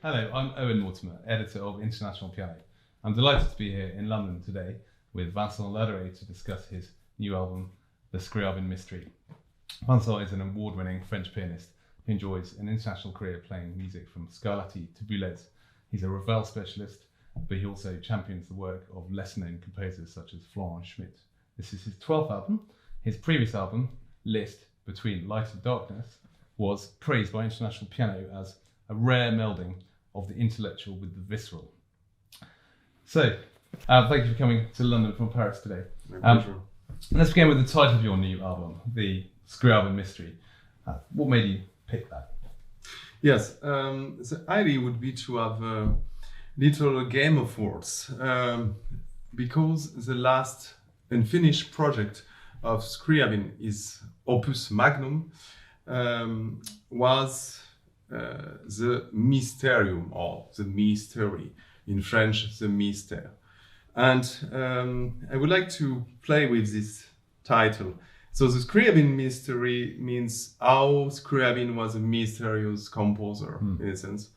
Hello, I'm Owen Mortimer, editor of International Piano. I'm delighted to be here in London today with Vincent Larderet to discuss his new album, The Scriabin Mystery. Vincent is an award-winning French pianist who enjoys an international career playing music from Scarlatti to Boulez. He's a Ravel specialist, but he also champions the work of lesser-known composers such as Florent Schmitt. This is his 12th album. His previous album, List Between Light and Darkness, was praised by International Piano as a rare melding of the intellectual with the visceral. So, thank you for coming to London from Paris today. My pleasure. Let's begin with the title of your new album, The Scriabin Mystery. What made you pick that? Yes, the idea would be to have a little game of words, because the last unfinished project of Scriabin, is opus magnum, was the Mysterium, or the Mystery, in French, the Mystère. And I would like to play with this title. So the Scriabin Mystery means how Scriabin was a mysterious composer, in a sense.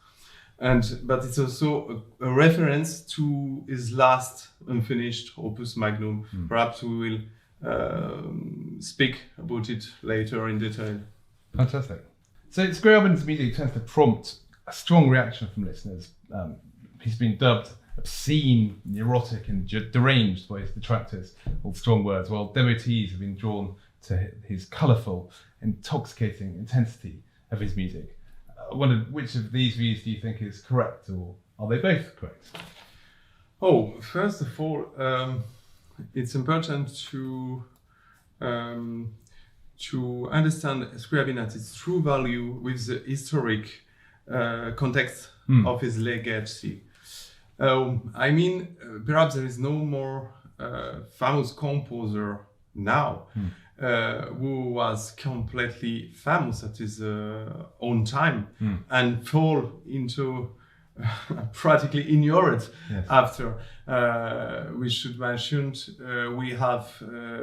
But it's also a reference to his last unfinished opus magnum. Perhaps we will speak about it later in detail. Fantastic. So Scriabin's music tends to prompt a strong reaction from listeners. He's been dubbed obscene, neurotic and deranged by his detractors, all strong words, while devotees have been drawn to his colourful, intoxicating intensity of his music. I wondered, which of these views do you think is correct, or are they both correct? Oh, first of all, it's important to understand Scriabin at its true value with the historic context of his legacy. Perhaps there is no more famous composer now who was completely famous at his own time and fall into practically ignored after. We should mention we have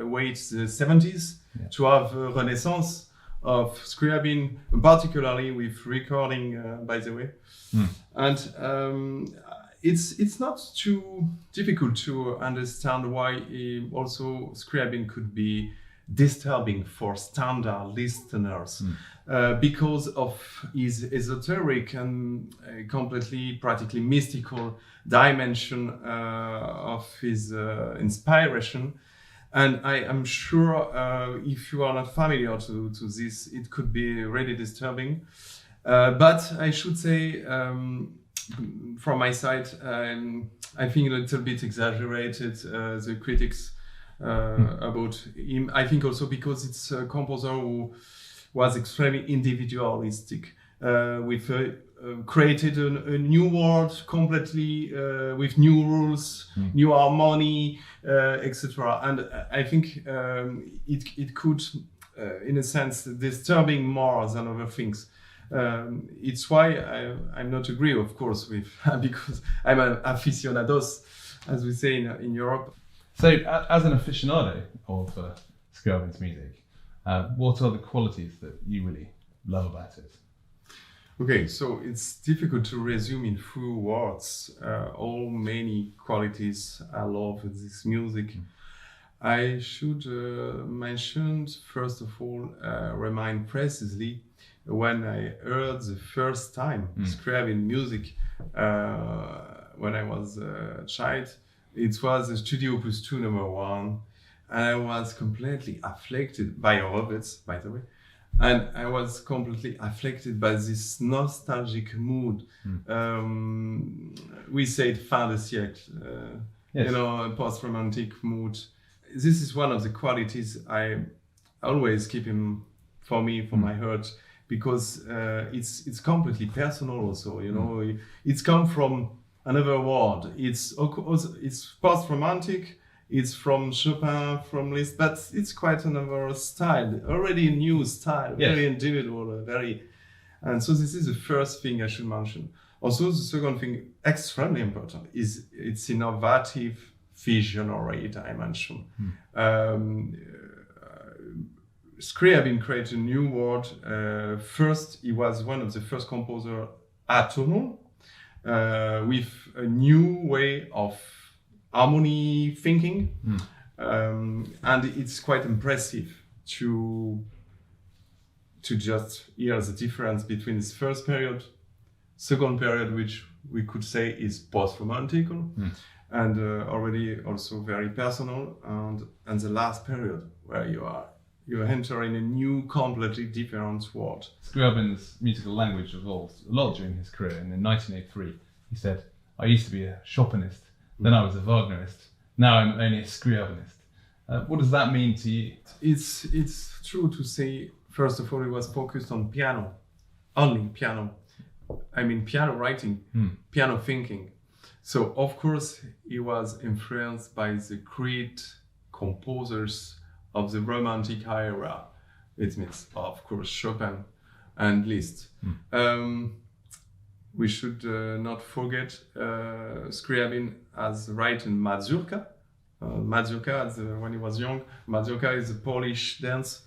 wait the 70s to have a renaissance of Scriabin, particularly with recording, by the way. And it's not too difficult to understand why also Scriabin could be disturbing for standard listeners, because of his esoteric and completely practically mystical dimension of his inspiration. And I am sure if you are not familiar to this, it could be really disturbing. But I should say, from my side, I think a little bit exaggerated the critics about him. I think also because it's a composer who was extremely individualistic, created a new world completely with new rules, new harmony, etc. And I think it could, in a sense, disturbing more than other things. It's why I'm not agree, of course, with because I'm an aficionados, as we say in Europe. So, as an aficionado of Scriabin's music, what are the qualities that you really love about it? Okay, so it's difficult to resume in few words all many qualities I love in this music. I should mention, first of all, remind precisely when I heard the first time Scriabin music when I was a child. It was a Studio Opus 2 number 1, and I was completely afflicted by Horowitz, by the way. And I was completely afflicted by this nostalgic mood. We said fin de siècle, post-romantic mood. This is one of the qualities I always keep him for me, for my heart, because it's completely personal also. It's come from another world. It's post-romantic. It's from Chopin, from Liszt, but it's quite another style, already a new style, very individual, and so this is the first thing I should mention. Also, the second thing, extremely important, is its innovative, visionary dimension. Scriabin created a new world. First, he was one of the first composers atonal, with a new way of harmony thinking. And it's quite impressive to just hear the difference between this first period, second period, which we could say is post-romantical, and already also very personal, and the last period where you enter in a new, completely different world. Scriabin's musical language evolved a lot during his career, and in 1983 he said, "I used to be a Chopinist, then I was a Wagnerist, now I'm only a Scriabinist." What does that mean to you? It's true to say, first of all, he was focused on piano, only piano. I mean, piano writing, piano thinking. So, of course, he was influenced by the great composers of the Romantic era. It means, of course, Chopin and Liszt. We should not forget Scriabin has written Mazurka. Mazurka, when he was young, Mazurka is a Polish dance.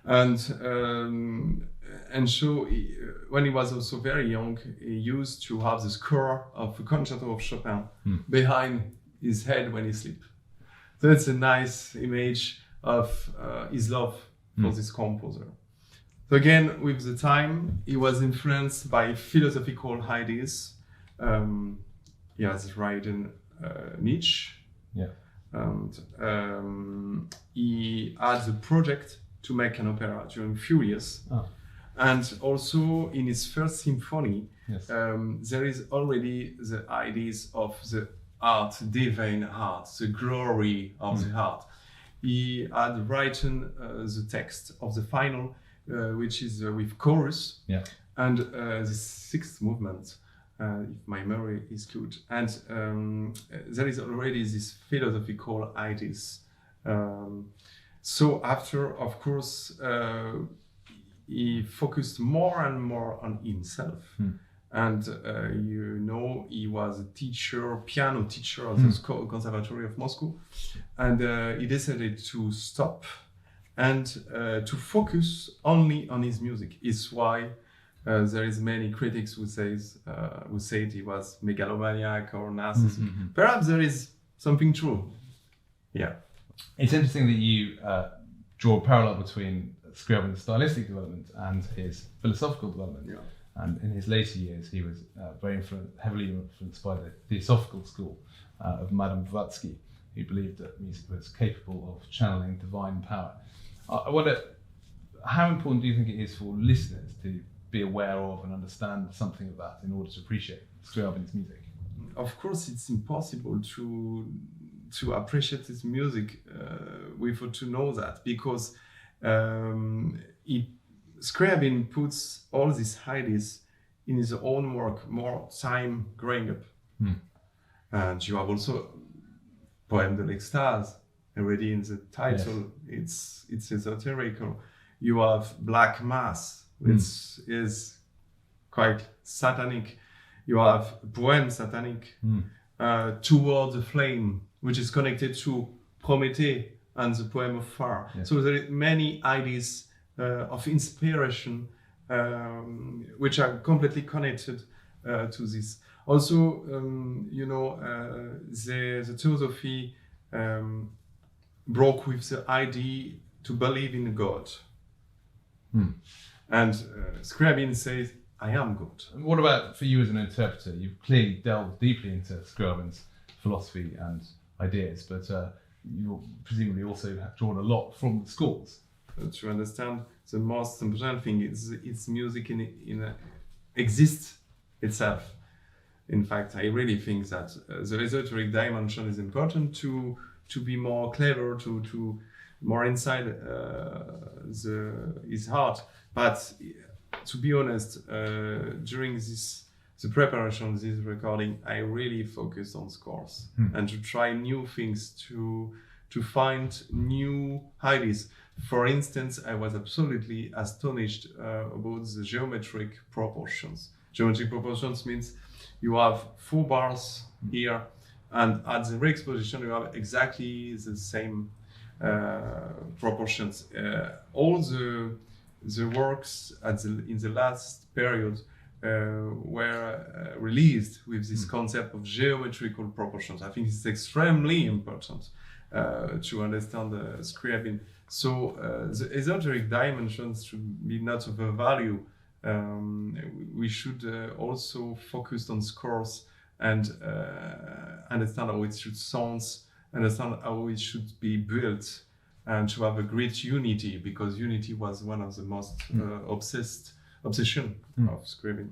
And so when he was also very young, he used to have the score of a concerto of Chopin behind his head when he sleeps. So it's a nice image of his love for this composer. So again, with the time, he was influenced by philosophical ideas. He has written Nietzsche. Yeah. And he had the project to make an opera during a few years. And also in his first symphony, there is already the ideas of the art, divine art, the glory of the art. He had written the text of the final, which is with chorus, and the sixth movement, if my memory is good. And there is already this philosophical ideas. So after, of course, he focused more and more on himself. And he was a teacher, piano teacher at the Conservatory of Moscow. And he decided to stop and to focus only on his music. It's why there is many critics who said he was megalomaniac or narcissistic. Perhaps there is something true. Yeah. It's interesting that you draw a parallel between Scriabin's stylistic development and his philosophical development. Yeah. And in his later years, he was heavily influenced by the Theosophical school of Madame Blavatsky, who believed that music was capable of channeling divine power. I wonder, how important do you think it is for listeners to be aware of and understand something of that in order to appreciate Scriabin's music? Of course, it's impossible to appreciate his music without to know that, because Scriabin puts all these ideas in his own work, more time growing up. And you have also Poème de l'Extase, already in the title. It's esoterical. You have Black Mass, which is quite satanic. You have Poème satanic, Toward the Flame, which is connected to Prométhée and the Poem of Fire. So there are many ideas of inspiration which are completely connected to this. Also, the Theosophy broke with the idea to believe in God. And Scriabin says, I am God. And what about for you as an interpreter? You've clearly delved deeply into Scriabin's philosophy and ideas, but you presumably also have drawn a lot from the schools. To understand, the most important thing is its music exists itself. In fact, I really think that the esoteric dimension is important to be more clever, to more inside his heart. But to be honest, during the preparation of this recording, I really focused on scores and to try new things, to find new ideas. For instance, I was absolutely astonished about the geometric proportions. Geometric proportions means you have 4 bars here, and at the re-exposition you have exactly the same proportions. All the works in the last period were released with this concept of geometrical proportions. I think it's extremely important to understand the Scriabin. So the esoteric dimensions should be not overvalued. We should also focus on scores and understand how it should sound, understand how it should be built, and to have a great unity, because unity was one of the most obsession of Scriabin.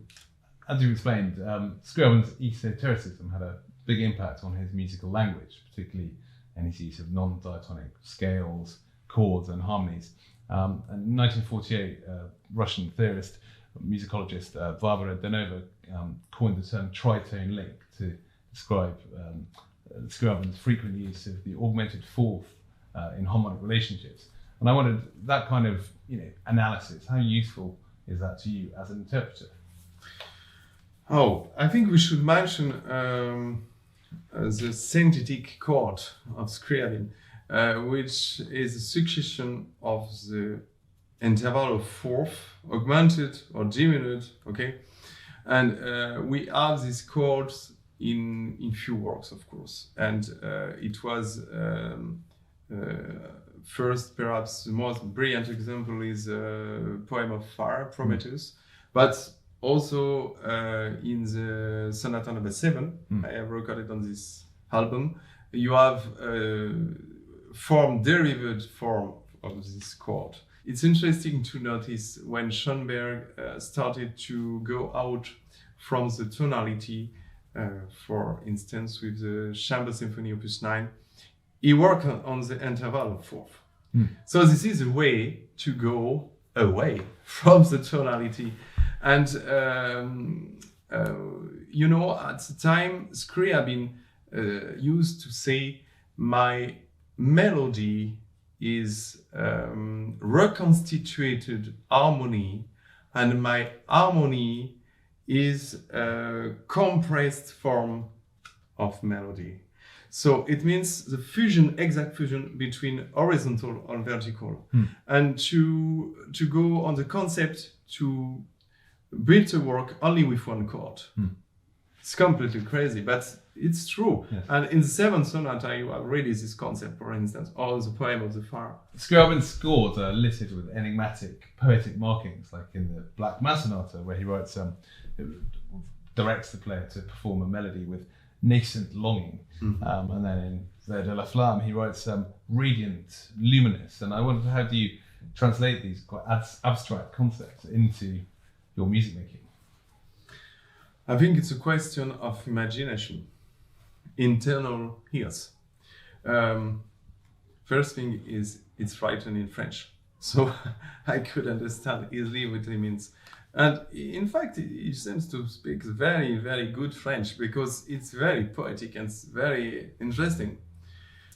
As you explained, Scriabin's esotericism had a big impact on his musical language, particularly in his use of non-diatonic scales, chords and harmonies. In 1948, Russian theorist, musicologist Barbara Danova coined the term tritone link to describe Scriabin's frequent use of the augmented fourth in harmonic relationships. And I wondered, that kind of analysis, how useful is that to you as an interpreter? Oh, I think we should mention the synthetic chord of Scriabin, which is a succession of the interval of fourth, augmented or diminuted, okay? And we have these chords in few works, of course. And it was first, perhaps the most brilliant example is a poem of fire, Prometheus, but also in the Sonata number 7, I have recorded on this album, you have derived form of this chord. It's interesting to notice when Schoenberg started to go out from the tonality, for instance, with the Chamber Symphony Opus 9, he worked on the interval of fourth. So this is a way to go away from the tonality. And, at the time, Scriabin used to say, my melody is reconstituted harmony, and my harmony is a compressed form of melody. So it means the exact fusion between horizontal and vertical. And to go on the concept to build a work only with one chord. It's completely crazy, but it's true. Yes. And in the 7th sonata, you have really this concept, for instance, or the poem of the fire. Scriabin's scores are littered with enigmatic, poetic markings, like in the Black Mass Sonata, where he writes, directs the player to perform a melody with nascent longing. And then in Vers de la Flamme, he writes radiant, luminous. And I wondered, how do you translate these quite abstract concepts into your music making? I think it's a question of imagination, internal ears. First thing is, it's written in French, so I could understand easily what it means. And in fact, he seems to speak very, very good French, because it's very poetic and it's very interesting.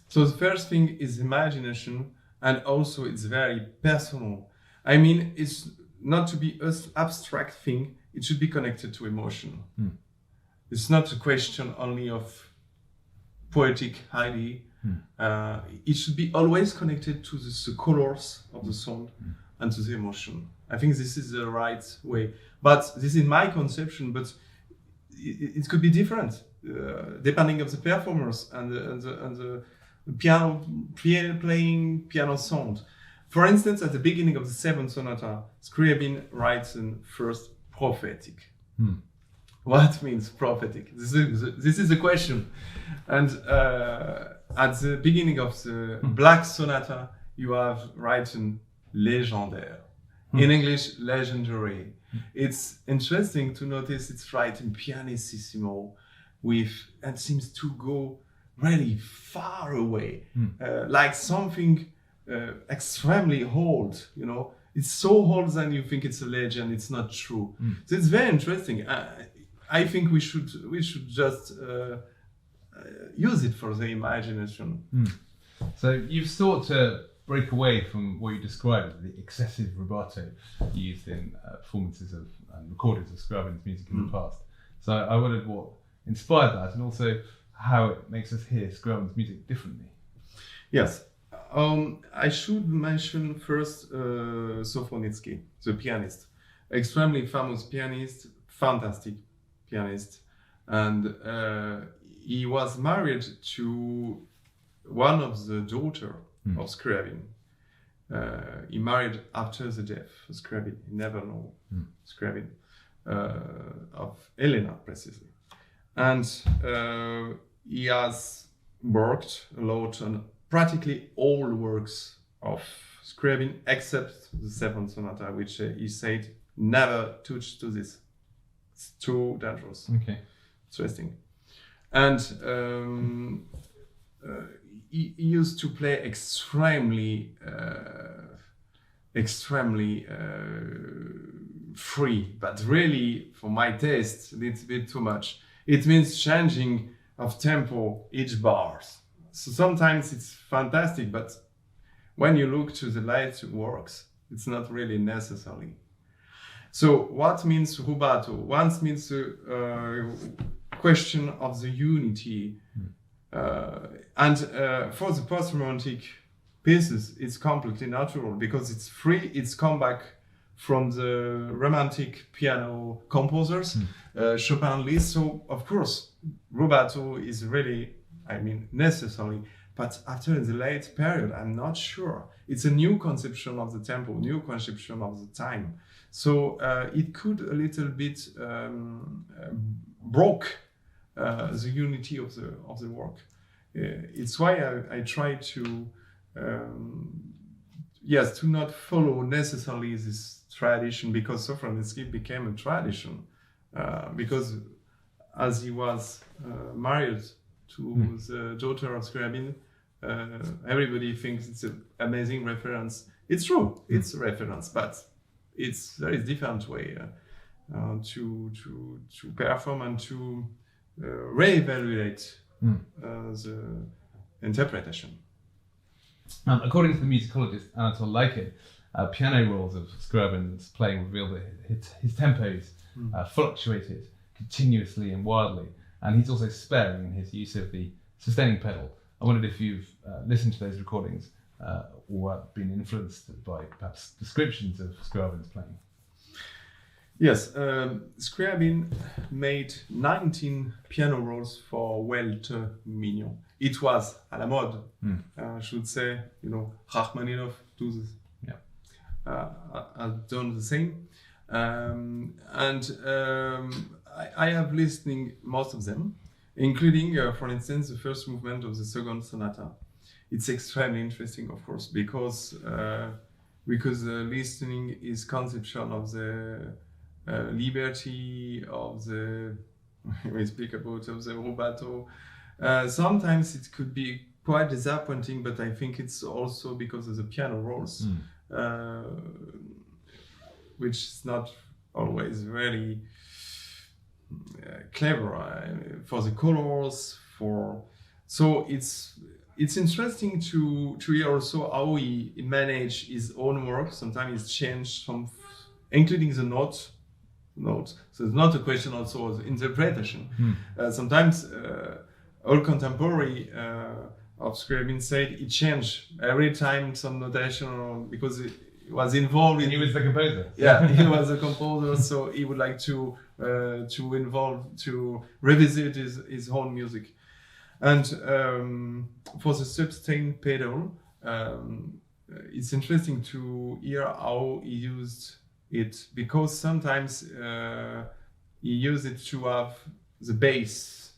So the first thing is imagination, and also it's very personal. I mean, it's not to be an abstract thing, it should be connected to emotion. It's not a question only of poetic idea. It should be always connected to the colors of the song and to the emotion. I think this is the right way. But this is my conception, but it could be different depending on the performers and the piano playing piano sound. For instance, at the beginning of the 7th sonata, Scriabin writes in first prophetic. What means prophetic? This is the question. And at the beginning of the Black Sonata, you have written légendaire. In English, legendary. It's interesting to notice it's written pianissimo, and seems to go really far away, like something extremely old, It's so old that you think it's a legend, it's not true. So it's very interesting. I think we should just use it for the imagination. So you've sought to break away from what you described as the excessive rubato used in performances of and recordings of Scriabin's music in the past. So I wondered what inspired that, and also how it makes us hear Scriabin's music differently. Yes. I should mention first Sofronitsky, the pianist. Extremely famous pianist, fantastic pianist, and he was married to one of the daughter of Scriabin. He married after the death of Scriabin. He never know Scriabin, of Elena precisely, and he has worked a lot on practically all works of Scriabin except the Seventh Sonata, which he said never touch to this. It's too dangerous. Okay. Interesting. And he used to play extremely free, but really, for my taste, it's a bit too much. It means changing of tempo each bars. So sometimes it's fantastic, but when you look to the light works, it's not really necessary. So what means rubato? One means question of the unity. And for the post-romantic pieces, it's completely natural because it's free. It's come back from the romantic piano composers, Chopin, Liszt. So of course, rubato is really, necessary. But after the late period, I'm not sure. It's a new conception of the tempo, new conception of the time. So it could a little bit broke the unity of the work. It's why I try to to not follow necessarily this tradition, because Sofronisky became a tradition because as he was married to the daughter of Scriabin, everybody thinks it's an amazing reference. It's true, it's a reference, but there is different way to perform and to reevaluate the interpretation. According to the musicologist Anatole Laiket, piano rolls of Scriabin's playing reveal that his tempos fluctuated continuously and wildly, and he's also sparing in his use of the sustaining pedal. I wondered if you've listened to those recordings or been influenced by perhaps descriptions of Scriabin's playing. Yes, Scriabin made 19 piano rolls for Welte Mignon. It was à la mode, I should say. Rachmaninoff has done the same. I have listened most of them, including, for instance, the first movement of the second sonata. It's extremely interesting, of course, because listening is conception of the liberty of the we speak about of the rubato. Sometimes it could be quite disappointing, but I think it's also because of the piano rolls, which is not always really clever for the colors. So it's interesting to hear also how he managed his own work. Sometimes it's changed including the note. So it's not a question also of interpretation. Sometimes all contemporary of Scriabin said it changed every time some notation, because he was involved in. He was the composer. Yeah, he was a composer, so he would like to revisit his own music. And for the sustained pedal, it's interesting to hear how he used it, because sometimes he used it to have the bass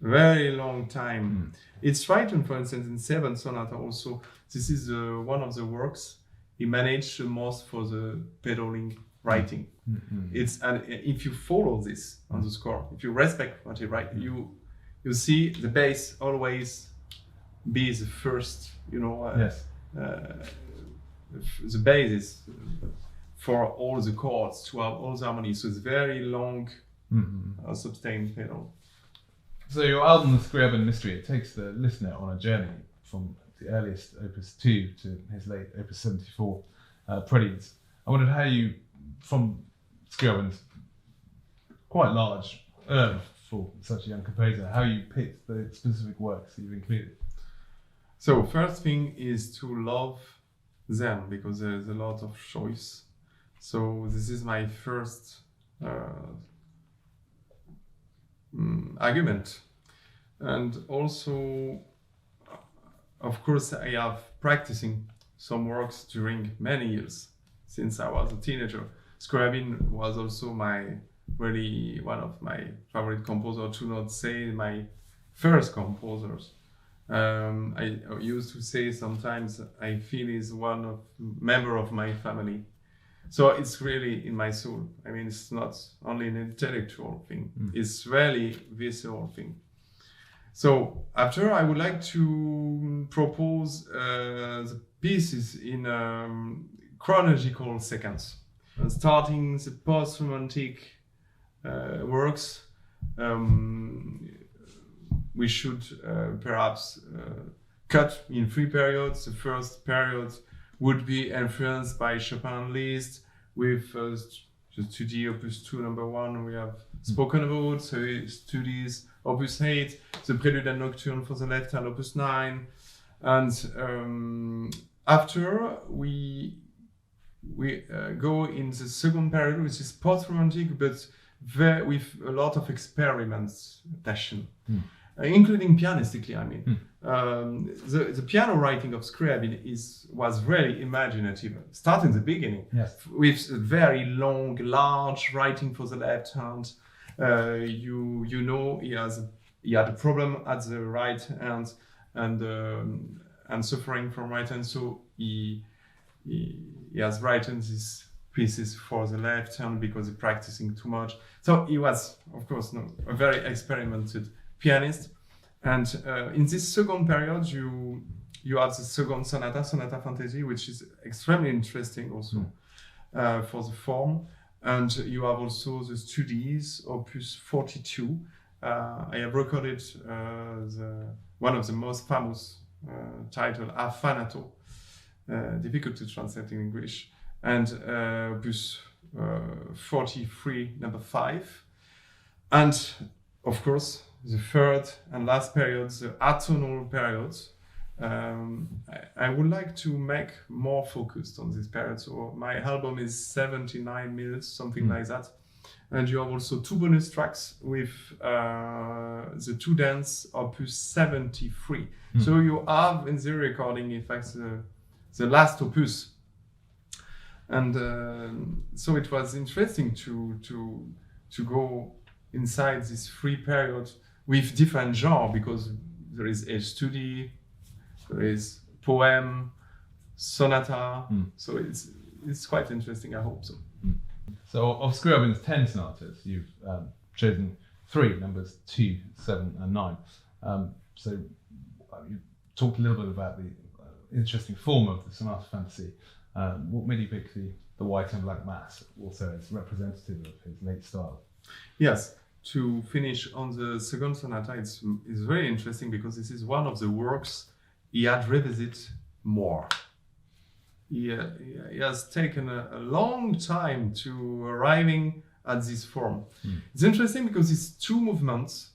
very long time. It's written, for instance, in Seventh Sonata also. This is one of the works he managed the most for the pedaling writing. And if you follow this on the score, if you respect what he writes, you see the bass always be the first. Yes. The bass is for all the chords, to have all the harmonies. So it's very long, sustained pedal. So your album, The Scriabin Mystery, it takes the listener on a journey from the earliest Opus 2 to his late Opus 74 Preludes. I wondered how you, from Scriabin's quite large oeuvre for such a young composer, how you picked the specific works that you've included. So first thing is to love them, because there's a lot of choice. So this is my first argument. And also, of course, I have practicing some works during many years since I was a teenager. Scriabin was also really one of my favorite composers, to not say my first composers. I used to say sometimes I feel he's one member of my family. So it's really in my soul. I mean, it's not only an intellectual thing. It's really visceral thing. So after, I would like to propose the pieces in chronological sequence. Starting the post-romantic works, we should perhaps cut in 3 periods. The first period would be influenced by Chopin Liszt with the study Opus 2 number 1 we have spoken about, so studies Opus 8, the Prelude and Nocturne for the left hand Opus 9, and after we go in the second period, which is post-romantic, but with a lot of experimentation. Including pianistically, I mean. The piano writing of Scriabin was very imaginative, starting the beginning, with a very long, large writing for the left hand. You know, he had a problem at the right hand and suffering from right hand, so he has written these pieces for the left hand because he's practicing too much. So he was, of course, a very experimented pianist. And in this second period, you have the second sonata fantasy, which is extremely interesting also for the form. And you have also the studies, Opus 42. I have recorded one of the most famous title, Affanato, difficult to translate in English, and Opus 43, number 5. And of course, the third and last period, the atonal period. I would like to make more focused on this period. So my album is 79 minutes, something like that. And you have also 2 bonus tracks with the 2 dance Opus 73. So you have in the recording, in fact, the last opus. And so it was interesting to go inside this 3 period with different genre, because there is a study, there is poem, sonata. So it's quite interesting, I hope so. So of Scriabin's 10 sonatas, you've chosen 3, numbers 2, 7 and 9. So you talked a little bit about the interesting form of the sonata fantasy. What made you pick the white and black mass, also as representative of his late style? Yes, to finish on the second sonata, it's very interesting because this is one of the works he had revisited more. He has taken a long time to arriving at this form. It's interesting because it's 2 movements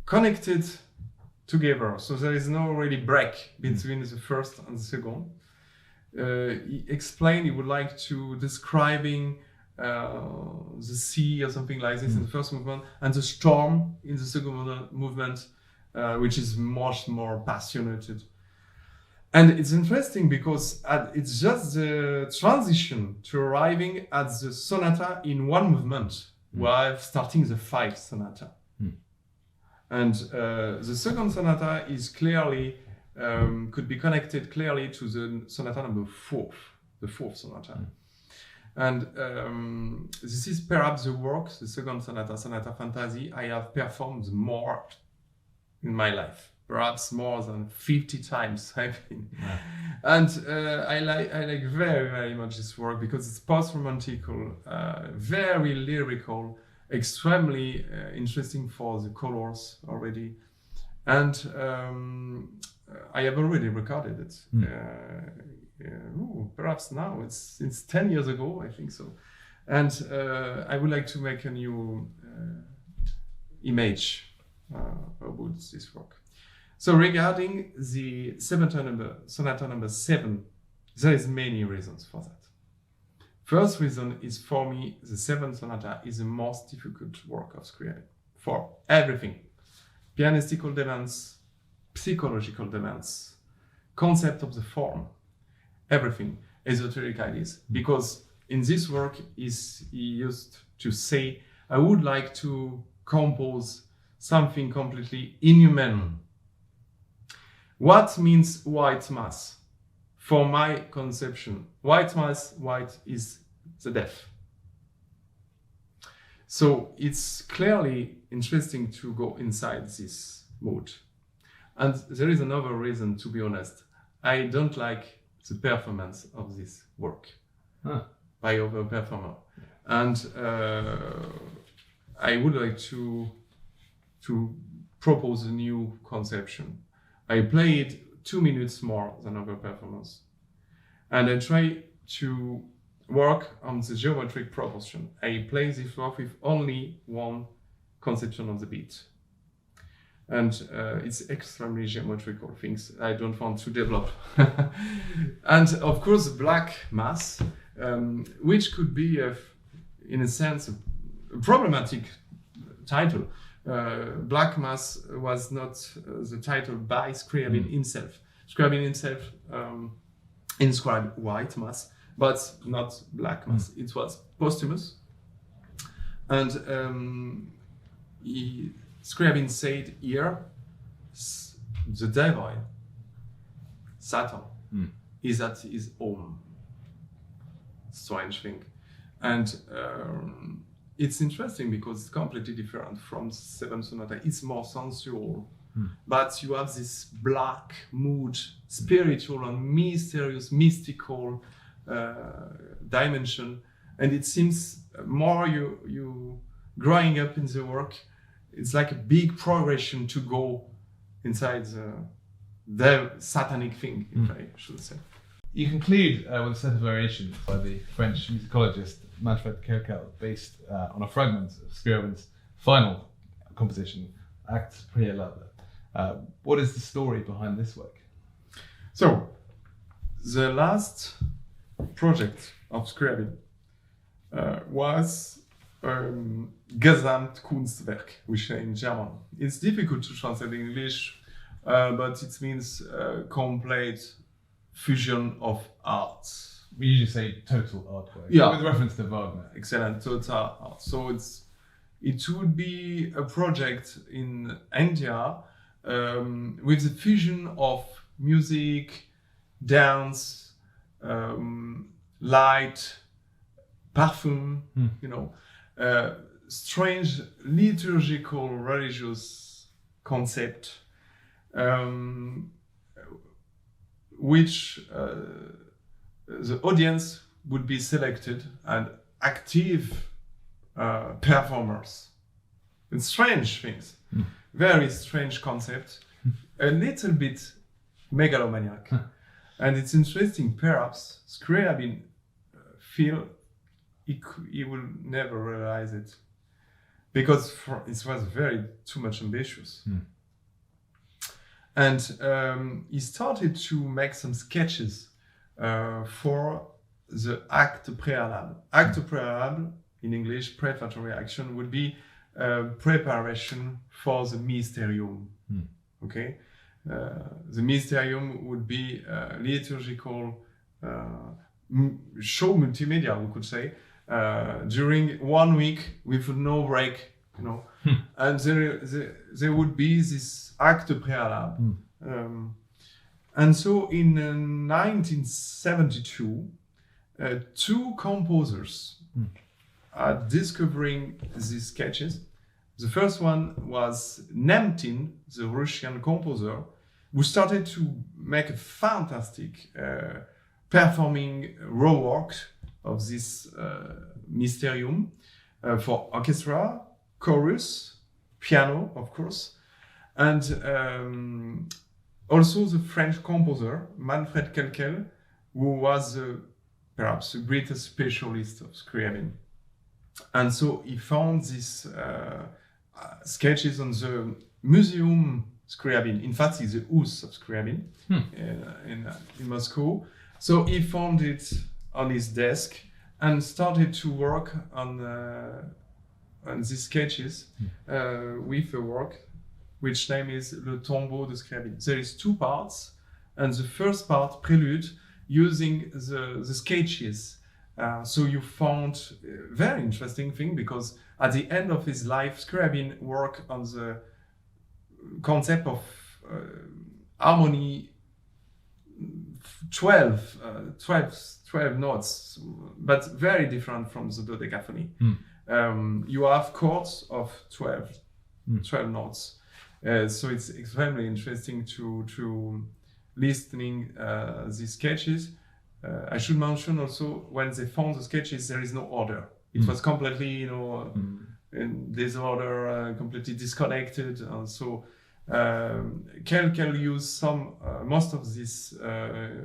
connected together, so there is no really break between the first and the second. He explained he would like to describing the sea or something like this in the first movement, and the storm in the second movement, which is much more passionate. And it's interesting because it's just the transition to arriving at the sonata in 1 movement while starting the 5th sonata. And the second sonata is clearly, could be connected clearly to the sonata number 4, the 4th sonata. And this is perhaps the work, the second sonata, Sonata Fantasy, I have performed more in my life. Perhaps more than 50 times I've been. And I like very, very much this work because it's post-romantical, very lyrical, extremely interesting for the colors already. And I have already recorded it. Perhaps now, it's 10 years ago, I think so. And I would like to make a new image about this work. So regarding the sonata number 7, there is many reasons for that. First reason is, for me, the Seventh Sonata is the most difficult work of Scriabin for everything. Pianistical demands, psychological demands, concept of the form, everything, esoteric ideas. Because in this work he used to say, I would like to compose something completely inhuman. What means white mass? For my conception, white mass, white is the death. So it's clearly interesting to go inside this mood. And there is another reason, to be honest. I don't like the performance of this work by other performer. And I would like to propose a new conception. I play it 2 minutes more than other performance. And I try to work on the geometric proportion. I play this work with only one conception of the beat. And it's extremely geometrical things I don't want to develop. And of course, Black Mass, which could be, in a sense, a problematic title. Black Mass was not the title by Scriabin himself. Scriabin himself inscribed White Mass, but not Black Mass. It was posthumous. And Scriabin said here, the devil, Satan, is at his home. Strange thing. And it's interesting because it's completely different from Seventh Sonata. It's more sensual. But you have this black mood, spiritual and mysterious, mystical dimension. And it seems more you growing up in the work, it's like a big progression to go inside the satanic thing, if I should say. You conclude with a set of variations by the French musicologist Manfred Kerkel, based on a fragment of Scriabin's final composition, Acte Préalable. What is the story behind this work? So, the last project of Scriabin was Gesamtkunstwerk, which is in German. It's difficult to translate in English, but it means complete fusion of arts. We usually say total artwork, with reference to Wagner. Excellent, total art. So it would be a project in India with the fusion of music, dance, light, perfume, strange liturgical religious concept, which the audience would be selected and active performers. And strange things, very strange concept, a little bit megalomaniac. And it's interesting, perhaps Scriabin feel he will never realize it because it was too much ambitious. And he started to make some sketches for the acte préalable. Acte préalable, in English, prefatory action, would be preparation for the mysterium. Okay, the mysterium would be liturgical show multimedia, we could say, during 1 week with no break, and there would be this acte préalable. And so in 1972, 2 composers are discovering these sketches. The first one was Nemtin, the Russian composer, who started to make a fantastic performing raw work of this mysterium for orchestra, chorus, piano, of course, and also the French composer Manfred Kerkel, who was perhaps the greatest specialist of Scriabin. And so he found these sketches on the Museum Scriabin. In fact, it's the house of Scriabin in Moscow. So he found it on his desk, and started to work on these sketches with a work which name is Le Tombeau de Scriabin. There is 2 parts, and the first part, Prelude, using the sketches. So you found a very interesting thing, because at the end of his life, Scriabin worked on the concept of harmony 12 notes, but very different from the dodecaphony. You have chords of 12 notes. So it's extremely interesting to listening these sketches. I should mention also, when they found the sketches, there is no order. It was completely, in disorder, completely disconnected. So Kel used most of these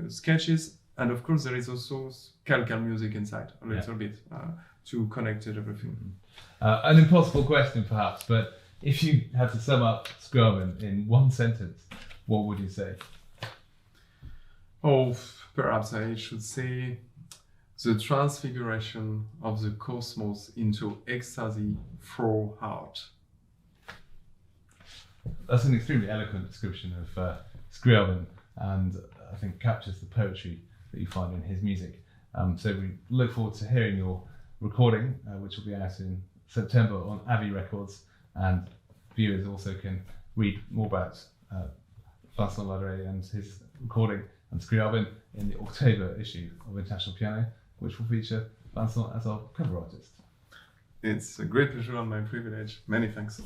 sketches, and of course there is also Kel music inside a little bit to connect everything. An impossible question, perhaps, but if you had to sum up Scriabin in 1 sentence, what would you say? Oh, perhaps I should say the transfiguration of the cosmos into ecstasy through art. That's an extremely eloquent description of Scriabin, and I think captures the poetry that you find in his music. So we look forward to hearing your recording, which will be out in September on Abbey Records, and viewers also can read more about Vincent Larderet and his recording and Scriabin in the October issue of International Piano, which will feature Vincent as our cover artist. It's a great pleasure and my privilege. Many thanks.